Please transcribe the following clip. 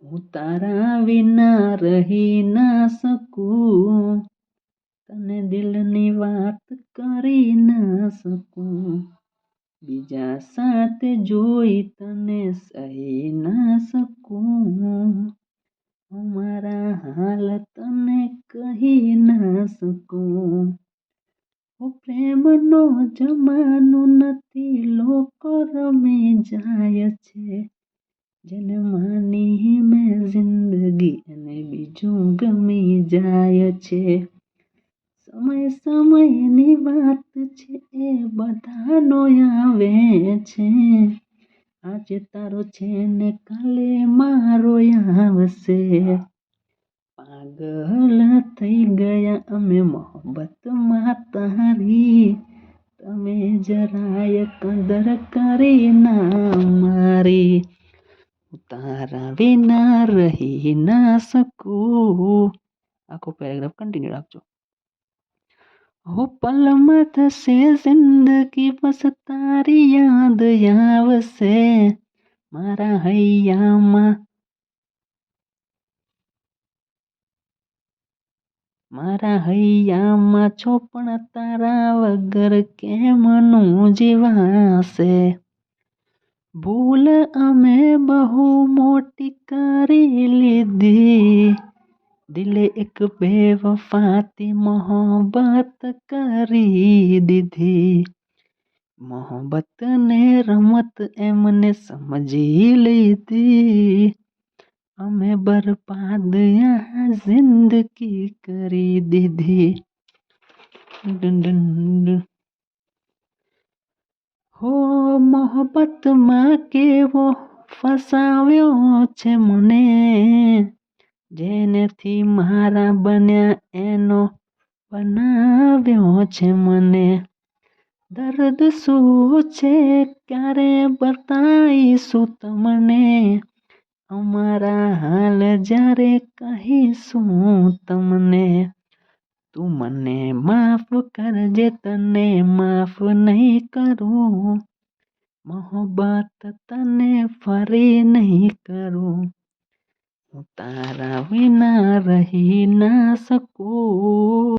હું તારા વિના રહી ના શકું, તને દિલની વાત કરી ના શકું, બીજા સાથે જોઈ તને સહી ના શકું, અમારા હાલ તને કહી ના શકું. પ્રેમનો જમાનો નથી, લોકો રમી જાય છે, જેને માની મેં જિંદગી અને બીજું ગમી જાય છે. સમયની વાત છે, એ બધાનો આવે છે, આજે તારો છે ને કાલે મારો આવશે. પાગલ થઈ ગયા અમે મોહબ્બતમાં તારી, તમે જરાય કદર કરી ના મારી. હું તારા વિના રહી ના શકું. આખો પેરેગ્રાફ કન્ટિન્યુ રાખજો. હો પલમાં થશે જિંદગી બસ તારી યાદ આવશે, મારા હૈયામાં મારા હૈયામાં છો પણ તારા વગર કેમનું જીવાશે. ભૂલ અમે બહુ મોટી કરી લીધી, દિલે એક બેવફાથી મોહબ્બત કરી દીધી. મોહબ્બતને રમત એમને સમજી લીધી, અમે બરબાદ યા જિંદગી કરી દીધી. હો મોહબ્બતમાં કેવો ફસાવ્યો છે મને, જેનેથી મારા બન્યા એનો બનાવ્યો છે મને. દર્દ શું છે ક્યારે બતાઈશું તમને, અમારા હાલ જ્યારે કહીશું તમને. તું મને માફ કરજે તને માફ નહીં કરું, મોહબ્બત તને ફરી નહીં કરું. હું તારા વિના રહી ના શકું.